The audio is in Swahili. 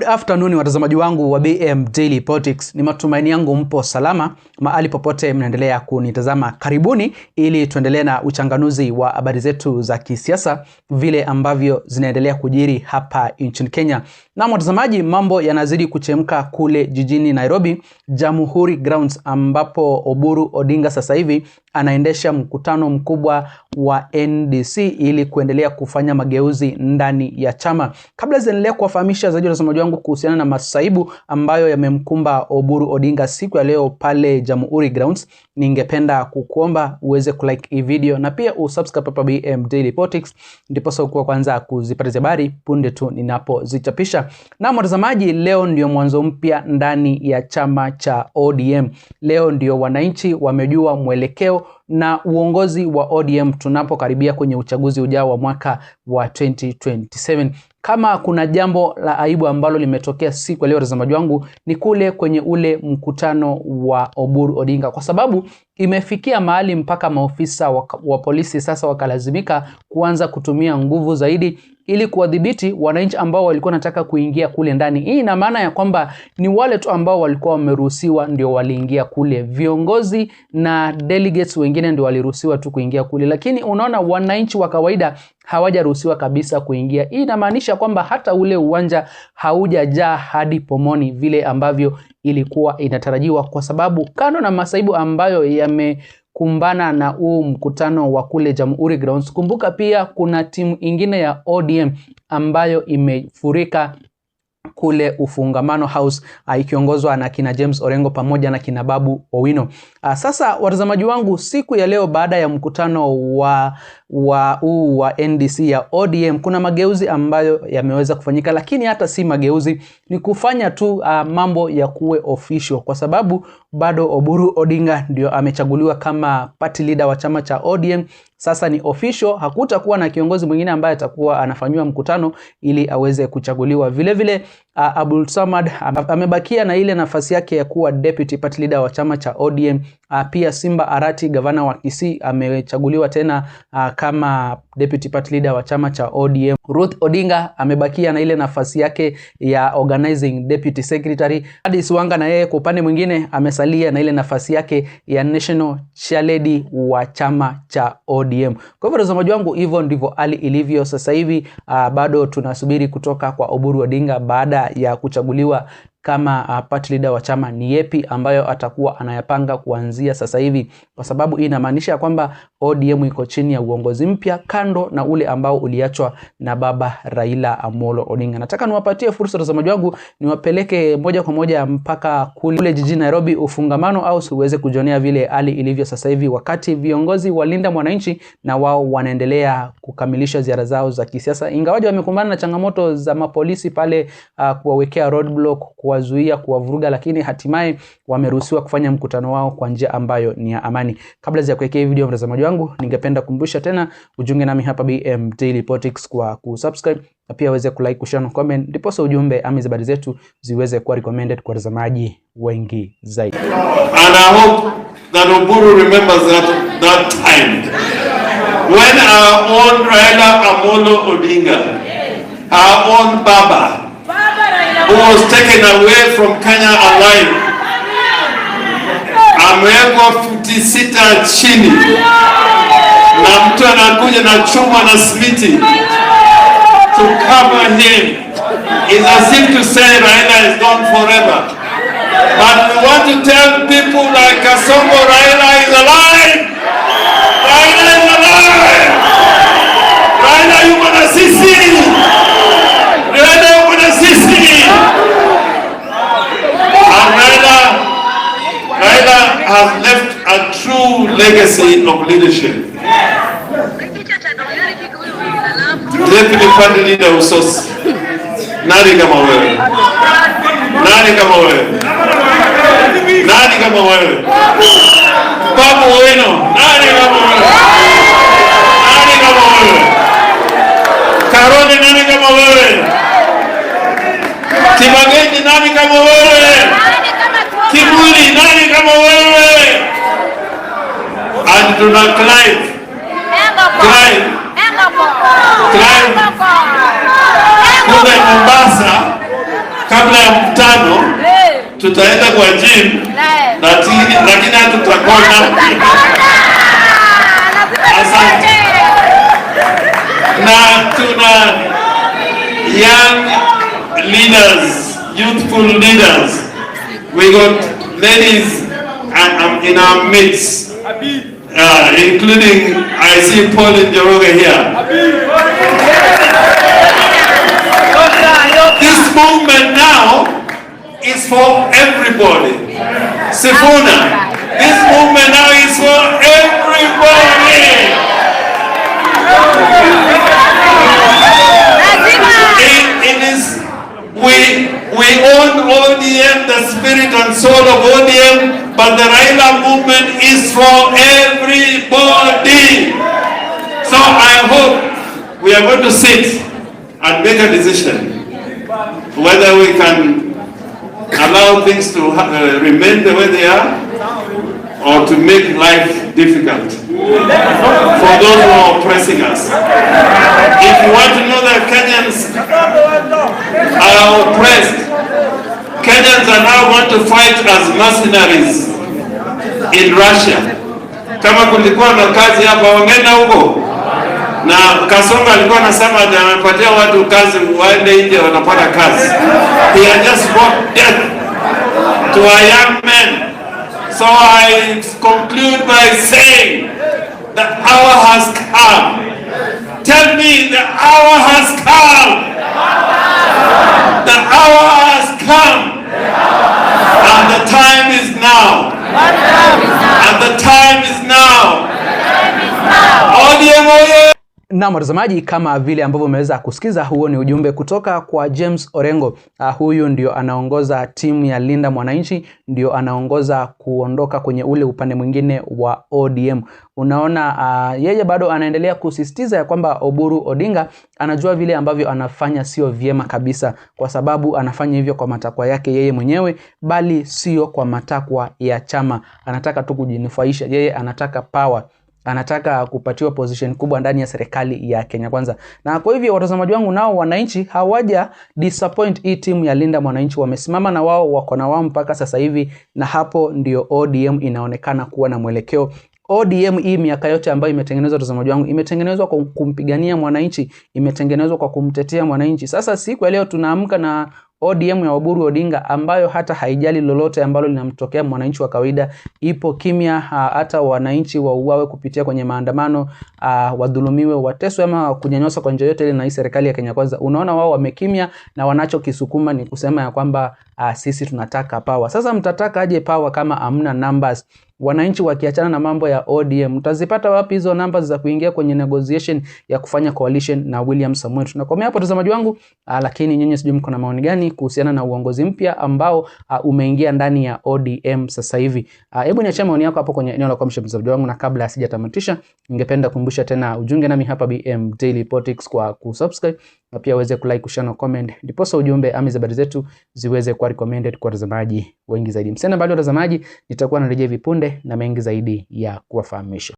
Good afternoon watazamaji wangu wa BM Daily Politics. Ni matumaini yangu mpo salama mahali popote mnaendelea kunitazama. Karibuni ili tuendelee na uchanganuzi wa habari zetu za kisiasa vile ambavyo zinaendelea kujiri hapa nchini Kenya. Na watazamaji, mambo yanazidi kuchemka kule jijini Nairobi, Jamhuri Grounds, ambapo Oburu Odinga sasa hivi anaendesha mkutano mkubwa wa NDC ili kuendelea kufanya mageuzi ndani ya chama. Kabla ziendelea kuwafahamisha zaidi watazamaji wangu kuhusiana na masaibu ambayo yamemkumba Oburu Odinga siku ya leo pale Jamhuri Grounds, ningependa kukuomba uweze kulike hii video na pia usubscribe hapa BM Daily Politics, ndipo sasa kwa kwanza kuzipata habari punde tu ninapozichapisha. Na watazamaji, leo ndio mwanzo mpya ndani ya chama cha ODM. Leo ndio wananchi wamejua mwelekeo na uongozi wa ODM tunapokaribia kwenye uchaguzi ujao wa mwaka wa 2027. Kama kuna jambo la aibu ambalo limetokea siku leo watazamaji wangu, ni kule kwenye ule mkutano wa Oburu Odinga, kwa sababu imefikia mahali mpaka maofisa wa polisi sasa wakalazimika kuanza kutumia nguvu zaidi ili kuwadhibiti wananchi ambao walikuwa nataka kuingia kule ndani. Hii ina maana ya kwamba ni wale tu ambao walikuwa wameruhusiwa ndio waliingia kule. Viongozi na delegates wengine ndio waliruhusiwa tu kuingia kule, lakini unaona wananchi wa kawaida hawajaruhusiwa kabisa kuingia. Hii inamaanisha kwamba hata ule uwanja haujajaa hadi pomoni vile ambavyo ilikuwa inatarajiwa, kwa sababu kando na masaibu ambayo yamekumbana na huu mkutano wa kule Jamhuri Grounds, kumbuka pia kuna timu ingine ya ODM ambayo imefurika kule Ufungamano House ikiongozwa na kina James Orengo pamoja na kina Babu Owino. Sasa watazamaji wangu, siku ya leo baada ya mkutano wa NDC ya ODM, kuna mageuzi ambayo yameweza kufanyika, lakini hata si mageuzi, ni kufanya tu mambo ya kuwe official, kwa sababu bado Oburu Odinga ndio amechaguliwa kama party leader wa chama cha ODM. Sasa ni official, hakutakuwa na kiongozi mwingine ambaye atakuwa anafanywa mkutano ili aweze kuchaguliwa. Vile vile Abdul Samad amebakia na ile nafasi yake ya kuwa deputy party leader wa chama cha ODM. Pia Simba Arati, gavana wa Kisii, amechaguliwa tena kama deputy party leader wa chama cha ODM. Ruth Odinga amebakia na ile nafasi yake ya organizing deputy secretary. Gladys Wanga na yeye kwa upande mwingine amesalia na ile nafasi yake ya national chairlady wa chama cha ODM. Kwa hivyo watazamaji wangu, hivyo ndivyo hali ilivyo sasa hivi. Bado tunasubiri kutoka kwa Oburu Odinga baada ya kuchaguliwa kama party leader wa chama ni yepi ambayo atakuwa anayapanga kuanzia sasa hivi, kwa sababu hii inamaanisha kwamba ODM iko chini ya uongozi mpya kando na ule ambao uliachwa na baba Raila Amolo Odinga. Nataka niwapatie fursa watazamaji wangu, niwapeleke moja kwa moja mpaka kule jijini Nairobi Ufungamano au uweze kujionea vile hali ilivyo sasa hivi, wakati viongozi walinda mwananchi na wao wanaendelea kukamilisha ziara zao za kisiasa, ingawaje wamekumbana na changamoto za mapolisi pale kuwawekea roadblock, kuwazuia, kuwavuruga, lakini hatimaye wameruhusiwa kufanya mkutano wao kwa njia ambayo ni ya amani. Kabla ya kuwekea hii video mtazamaji wangu, ningependa kukumbusha tena ujiunge nami hapa BM Daily Politics kwa kusubscribe na pia uweze kulike, kushare na comment, ndipo sasa ujumbe ama habari zetu ziweze kuwa recommended kwa watazamaji wengi zaidi. And I hope that Oburu remembers that time when our own Raila Amolo Odinga, our own Baba, who was taken away from Kenya alive, amewekwa futi 6 chini na mtu anakuja na chuma na simiti to cover him. It's as if to say Raila is gone forever. But we want to tell people like Kasongo, Raila is alive. Raila is alive. Raila yuko na sisi. Raila yuko na sisi. And Raila has left a true legacy of leadership. Deputy party leader Usos. Nani kama wewe? Nani kama wewe? Nani kama wewe? Babu Owino. Nani kama wewe? Nani kama wewe? Karoli, nani kama wewe? Kibageni, nani kama wewe? Kibuli, nani kama wewe? And tuna Clive kule Mombasa kabla ya mkutano tutaenda kwa gym, lakini hatutakona. Asante. Na tuna young leaders, youthful leaders. We got ladies in our midst, including, I see Pauline Njoroge here. This movement now is for everybody. Sifuna, this movement now is for everybody. It is, we own ODM, the spirit and soul of ODM, but the Raila movement is for everybody. So I hope we are going to sit and make a decision whether we can allow things to remain the way they are or to make life difficult for those who are oppressing us. If you want to know that Kenyans are oppressed, Kenyans are now going to fight as mercenaries in Russia. Kama kulikuwa na kazi hapa, wangena huko. Na Kasonga alikuwa anasema anapatia watu kazi waende nje wanapata kazi. He had just brought death to a young man. So I conclude by saying the hour has come. Tell me, the hour has come. The hour has come. And the time is now. And the time is now. ODM oye! Na mtazamaji, kama vile ambavyo umeweza kusikiza, huo ni ujumbe kutoka kwa James Orengo. Huyu ndio anaongoza timu ya Linda Mwananchi, ndio anaongoza kuondoka kwenye ule upande mwingine wa ODM. Unaona, yeye bado anaendelea kusisitiza ya kwamba Oburu Odinga anajua vile ambavyo anafanya sio vyema kabisa, kwa sababu anafanya hivyo kwa matakwa yake yeye mwenyewe, bali sio kwa matakwa ya chama. Anataka tu kujinufaisha, yeye anataka power, anataka kupatiwa position kubwa ndani ya serikali ya Kenya Kwanza. Na kwa hivyo watazamaji wangu, nao wananchi hawaja disappoint hii timu ya Linda Mwananchi, wamesimama na wao, wako na wao mpaka sasa hivi, na hapo ndio ODM inaonekana kuwa na mwelekeo. ODM hii miaka yote ambayo imetengenezwa, watazamaji wangu, imetengenezwa kwa kumpigania mwananchi, imetengenezwa kwa kumtetea mwananchi. Sasa siku ya leo tunaamka na ODM ya Oburu Odinga ambayo hata haijali lolote ambalo linamtokea mwananchi wa kawaida, ipo kimya. Hata wananchi wauawe kupitia kwenye maandamano, wadhulumiwe, wateswe ama kunyanyaswa kwa njia yote ile na hii serikali ya Kenya Kwanza, unaona wao wamekimya, na wanachokisukuma ni kusema ya kwamba sisi tunataka power. Sasa mtataka aje power kama hamna numbers? Wananchi wakiachana na mambo ya ODM, mtazipata wapi hizo numbers za kuingia kwenye negotiation ya kufanya coalition na William Samoei? Tunakomea hapo watazamaji wangu, lakini nyinyi sijui mko na maoni gani kuhusiana na uongozi mpya ambao umeingia ndani ya ODM sasa hivi? Hebu niache maoni yako hapo kwenye eneo la comment mtazamaji wangu, na kabla sijatamatisha, ningependa kukumbusha tena ujunge nami hapa BM Daily Politics kwa kusubscribe, na pia uweze kulike, kushare na comment, ndipo ujumbe ama habari zetu ziweze kuwa recommended kwa watazamaji wengi zaidi. Msena bali watazamaji, nitakuwa narejea vipunde na mengi zaidi ya kuwafahamisha.